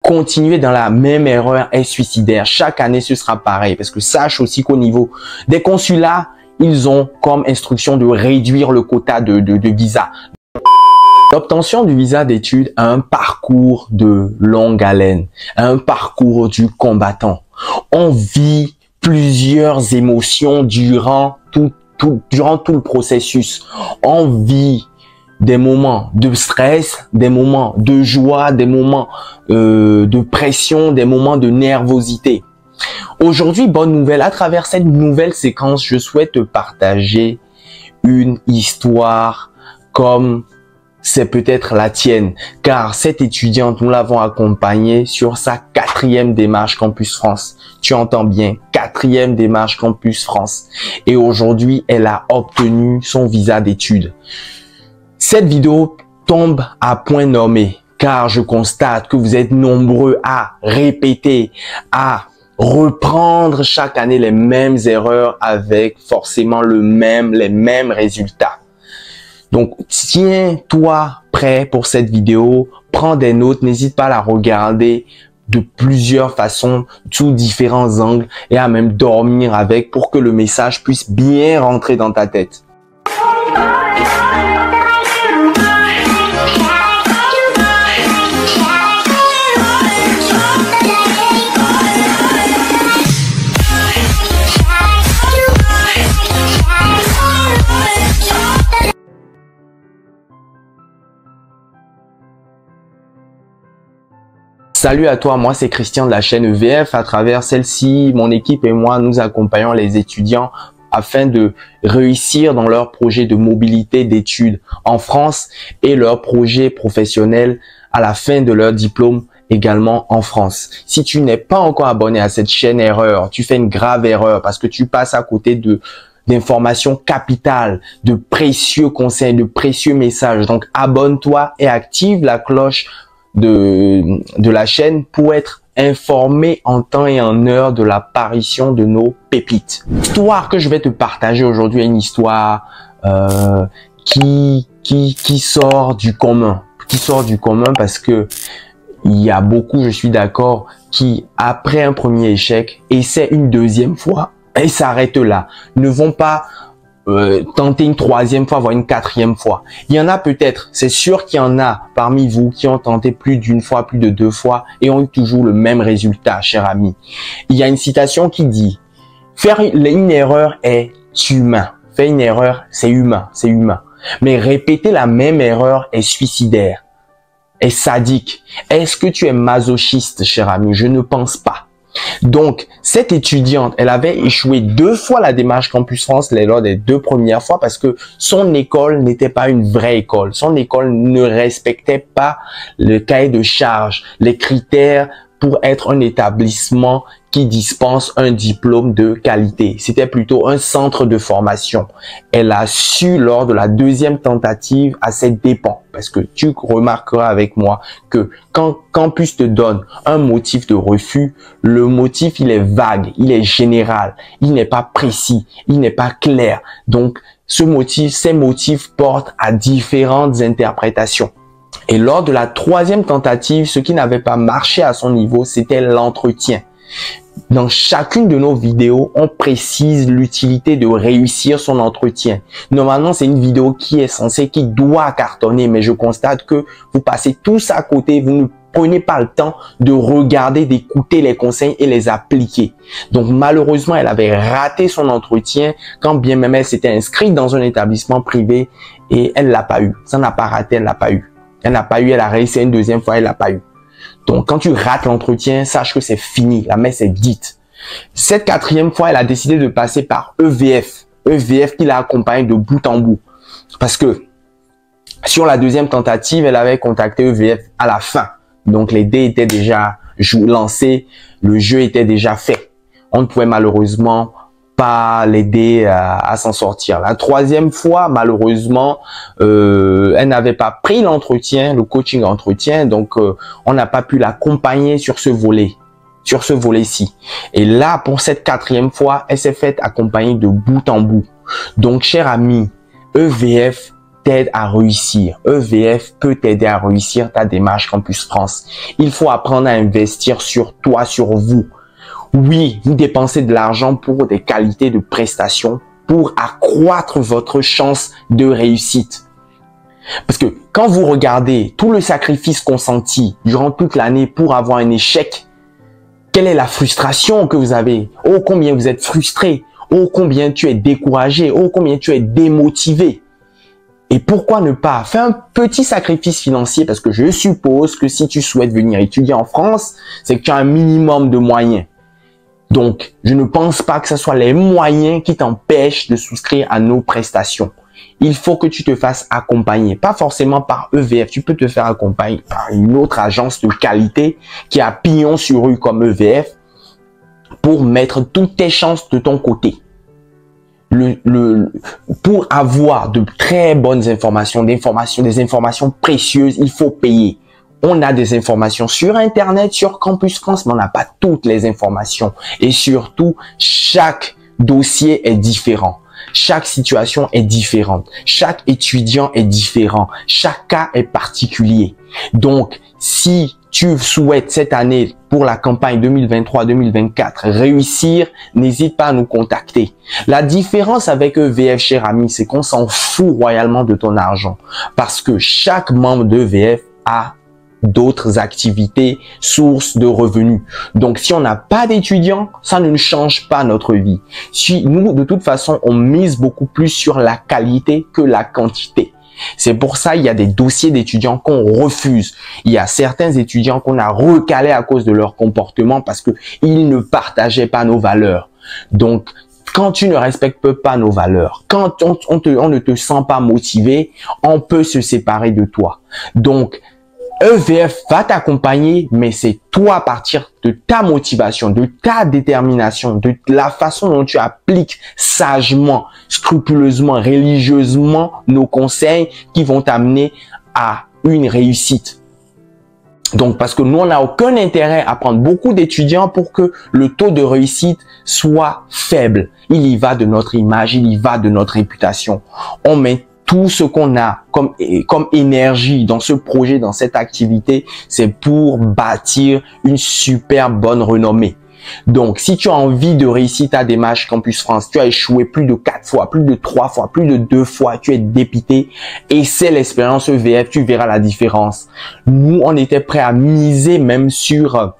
continuer dans la même erreur est suicidaire. Chaque année, ce sera pareil. Parce que sache aussi qu'au niveau des consulats, ils ont comme instruction de réduire le quota de visa. L'obtention du visa d'études a un parcours de longue haleine, un parcours du combattant. On vit plusieurs émotions durant tout le processus. On vit des moments de stress, des moments de joie, des moments de pression, des moments de nervosité. Aujourd'hui, bonne nouvelle, à travers cette nouvelle séquence, je souhaite te partager une histoire comme c'est peut-être la tienne, car cette étudiante, nous l'avons accompagnée sur sa 4e démarche Campus France. Tu entends bien, 4e démarche Campus France. Et aujourd'hui, elle a obtenu son visa d'études. Cette vidéo tombe à point nommé, car je constate que vous êtes nombreux à répéter, à reprendre chaque année les mêmes erreurs avec forcément les mêmes résultats. Donc, tiens-toi prêt pour cette vidéo, prends des notes, n'hésite pas à la regarder de plusieurs façons, sous différents angles et à même dormir avec pour que le message puisse bien rentrer dans ta tête. Salut à toi, moi c'est Christian de la chaîne EVF. À travers celle-ci, mon équipe et moi, nous accompagnons les étudiants afin de réussir dans leur projet de mobilité d'études en France et leur projet professionnel à la fin de leur diplôme également en France. Si tu n'es pas encore abonné à cette chaîne erreur, tu fais une grave erreur parce que tu passes à côté d'informations capitales, de précieux conseils, de précieux messages. Donc abonne-toi et active la cloche de la chaîne pour être informé en temps et en heure de l'apparition de nos pépites. L'histoire que je vais te partager aujourd'hui est une histoire qui sort du commun. Qui sort du commun parce que il y a beaucoup, je suis d'accord, qui après un premier échec essaient une deuxième fois et s'arrêtent là. Ils ne vont pas tenter une 3e fois, voire une 4e fois. Il y en a peut-être, c'est sûr qu'il y en a parmi vous qui ont tenté plus d'une fois, plus de 2 fois et ont eu toujours le même résultat, cher ami. Il y a une citation qui dit « Faire une erreur est humain. Faire une erreur, c'est humain, c'est humain. Mais répéter la même erreur est suicidaire, est sadique. Est-ce que tu es masochiste, cher ami? Je ne pense pas. » Donc, cette étudiante, elle avait échoué 2 fois la démarche Campus France lors des 2 premières fois parce que son école n'était pas une vraie école. Son école ne respectait pas le cahier de charge, les critères pour être un établissement qui dispense un diplôme de qualité. C'était plutôt un centre de formation. Elle a su lors de la 2e tentative à ses dépens. Parce que tu remarqueras avec moi que quand Campus te donne un motif de refus, le motif il est vague, il est général, il n'est pas précis, il n'est pas clair. Donc ces motifs portent à différentes interprétations. Et lors de la 3e tentative, ce qui n'avait pas marché à son niveau, c'était l'entretien. Dans chacune de nos vidéos, on précise l'utilité de réussir son entretien. Normalement, c'est une vidéo qui doit cartonner, mais je constate que vous passez tous à côté, vous ne prenez pas le temps de regarder, d'écouter les conseils et les appliquer. Donc, malheureusement, elle avait raté son entretien quand bien même elle s'était inscrite dans un établissement privé et elle l'a pas eu. Ça n'a pas raté, elle l'a pas eu. Elle n'a pas eu, elle a réussi une 2e fois, elle l'a pas eu. Donc, quand tu rates l'entretien, sache que c'est fini. La messe est dite. Cette 4e fois, elle a décidé de passer par EVF. EVF qui l'a accompagnée de bout en bout. Parce que sur la 2e tentative, elle avait contacté EVF à la fin. Donc, les dés étaient déjà lancés. Le jeu était déjà fait. On ne pouvait malheureusement pas l'aider à s'en sortir. La 3e fois, malheureusement, elle n'avait pas pris l'entretien, le coaching entretien, donc on n'a pas pu l'accompagner sur ce volet-ci. Et là, pour cette 4e fois, elle s'est faite accompagner de bout en bout. Donc, cher ami, EVF t'aide à réussir. EVF peut t'aider à réussir ta démarche Campus France. Il faut apprendre à investir sur toi, sur vous. Oui, vous dépensez de l'argent pour des qualités de prestations, pour accroître votre chance de réussite. Parce que quand vous regardez tout le sacrifice consenti durant toute l'année pour avoir un échec, quelle est la frustration que vous avez? Oh, combien vous êtes frustré. Oh, combien tu es découragé. Oh, combien tu es démotivé. Et pourquoi ne pas faire un petit sacrifice financier? Parce que je suppose que si tu souhaites venir étudier en France, c'est que tu as un minimum de moyens. Donc, je ne pense pas que ce soit les moyens qui t'empêchent de souscrire à nos prestations. Il faut que tu te fasses accompagner, pas forcément par EVF. Tu peux te faire accompagner par une autre agence de qualité qui a pignon sur rue comme EVF pour mettre toutes tes chances de ton côté. Pour avoir de très bonnes informations, des informations précieuses, il faut payer. On a des informations sur Internet, sur Campus France, mais on n'a pas toutes les informations. Et surtout, chaque dossier est différent. Chaque situation est différente. Chaque étudiant est différent. Chaque cas est particulier. Donc, si tu souhaites cette année, pour la campagne 2023-2024, réussir, n'hésite pas à nous contacter. La différence avec EVF, cher ami, c'est qu'on s'en fout royalement de ton argent. Parce que chaque membre d'EVF a d'autres activités, sources de revenus. Donc, si on n'a pas d'étudiants, ça ne change pas notre vie. Si nous, de toute façon, on mise beaucoup plus sur la qualité que la quantité. C'est pour ça il y a des dossiers d'étudiants qu'on refuse. Il y a certains étudiants qu'on a recalés à cause de leur comportement parce que ils ne partageaient pas nos valeurs. Donc, quand tu ne respectes pas nos valeurs, quand on ne te sent pas motivé, on peut se séparer de toi. Donc, EVF va t'accompagner, mais c'est toi à partir de ta motivation, de ta détermination, de la façon dont tu appliques sagement, scrupuleusement, religieusement nos conseils qui vont t'amener à une réussite. Donc, parce que nous, on n'a aucun intérêt à prendre beaucoup d'étudiants pour que le taux de réussite soit faible. Il y va de notre image, il y va de notre réputation. On met tout ce qu'on a comme énergie dans ce projet, dans cette activité, c'est pour bâtir une super bonne renommée. Donc, si tu as envie de réussir ta démarche Campus France, tu as échoué plus de 4 fois, plus de 3 fois, plus de 2 fois, tu es dépité, essaie l'expérience EVF, tu verras la différence. Nous, on était prêts à miser même sur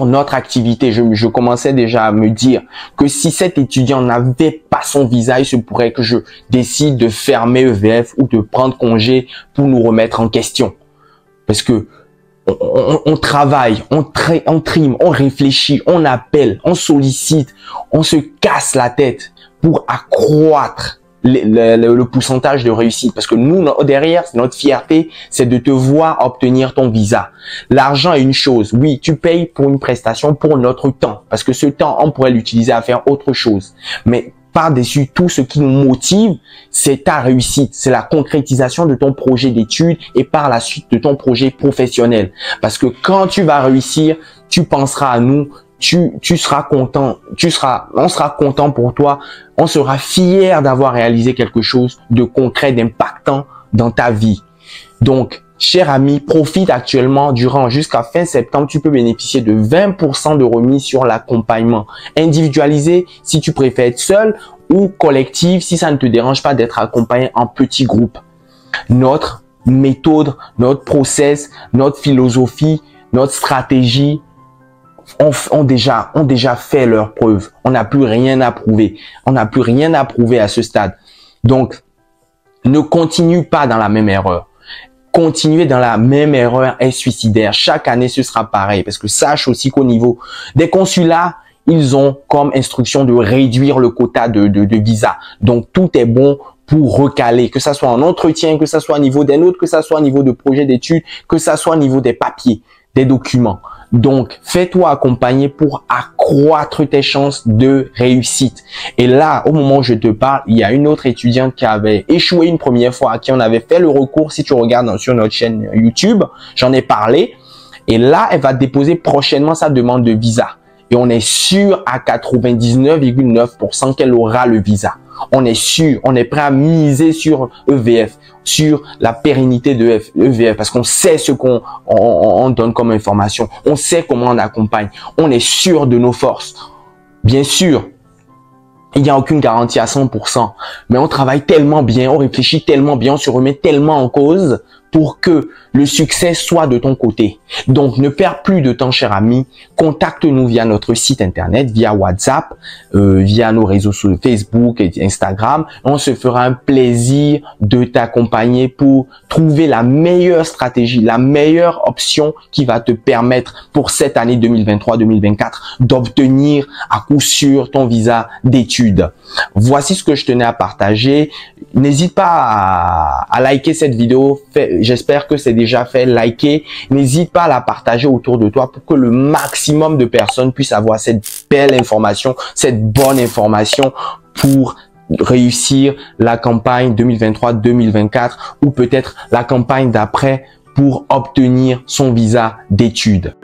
notre activité. Je commençais déjà à me dire que si cet étudiant n'avait pas son visa, il se pourrait que je décide de fermer EVF ou de prendre congé pour nous remettre en question. Parce que on travaille, on trime, on réfléchit, on appelle, on sollicite, on se casse la tête pour accroître le pourcentage de réussite. Parce que nous, derrière, notre fierté, c'est de te voir obtenir ton visa. L'argent est une chose. Oui, tu payes pour une prestation, pour notre temps. Parce que ce temps, on pourrait l'utiliser à faire autre chose. Mais par-dessus tout, ce qui nous motive, c'est ta réussite. C'est la concrétisation de ton projet d'études et par la suite de ton projet professionnel. Parce que quand tu vas réussir, tu penseras à nous. Tu seras content, on sera content pour toi, on sera fier d'avoir réalisé quelque chose de concret, d'impactant dans ta vie. Donc, cher ami, profite actuellement jusqu'à fin septembre, tu peux bénéficier de 20% de remise sur l'accompagnement individualisé si tu préfères être seul ou collectif si ça ne te dérange pas d'être accompagné en petits groupes. Notre méthode, notre process, notre philosophie, notre stratégie, ont déjà fait leur preuve. On n'a plus rien à prouver. On n'a plus rien à prouver à ce stade. Donc, ne continue pas dans la même erreur. Continuer dans la même erreur est suicidaire. Chaque année, ce sera pareil. Parce que sache aussi qu'au niveau des consulats, ils ont comme instruction de réduire le quota de visa. Donc, tout est bon pour recaler, que ça soit en entretien, que ça soit au niveau des notes, que ça soit au niveau de projet d'études, que ça soit au niveau des papiers, des documents. Donc, fais-toi accompagner pour accroître tes chances de réussite. Et là, au moment où je te parle, il y a une autre étudiante qui avait échoué une première fois, à qui on avait fait le recours. Si tu regardes sur notre chaîne YouTube, j'en ai parlé. Et là, elle va déposer prochainement sa demande de visa. Et on est sûr à 99,9% qu'elle aura le visa. On est sûr, on est prêt à miser sur EVF, sur la pérennité de EVF, parce qu'on sait ce qu'on on donne comme information, on sait comment on accompagne, on est sûr de nos forces. Bien sûr, il n'y a aucune garantie à 100%, mais on travaille tellement bien, on réfléchit tellement bien, on se remet tellement en cause pour que le succès soit de ton côté. Donc, ne perds plus de temps, cher ami. Contacte-nous via notre site internet, via WhatsApp, via nos réseaux sociaux Facebook et Instagram. On se fera un plaisir de t'accompagner pour trouver la meilleure stratégie, la meilleure option qui va te permettre pour cette année 2023-2024 d'obtenir à coup sûr ton visa d'études. Voici ce que je tenais à partager. N'hésite pas à liker cette vidéo. J'espère que c'est déjà fait. Liker. N'hésite pas à la partager autour de toi pour que le maximum de personnes puissent avoir cette belle information, cette bonne information pour réussir la campagne 2023-2024 ou peut-être la campagne d'après pour obtenir son visa d'études.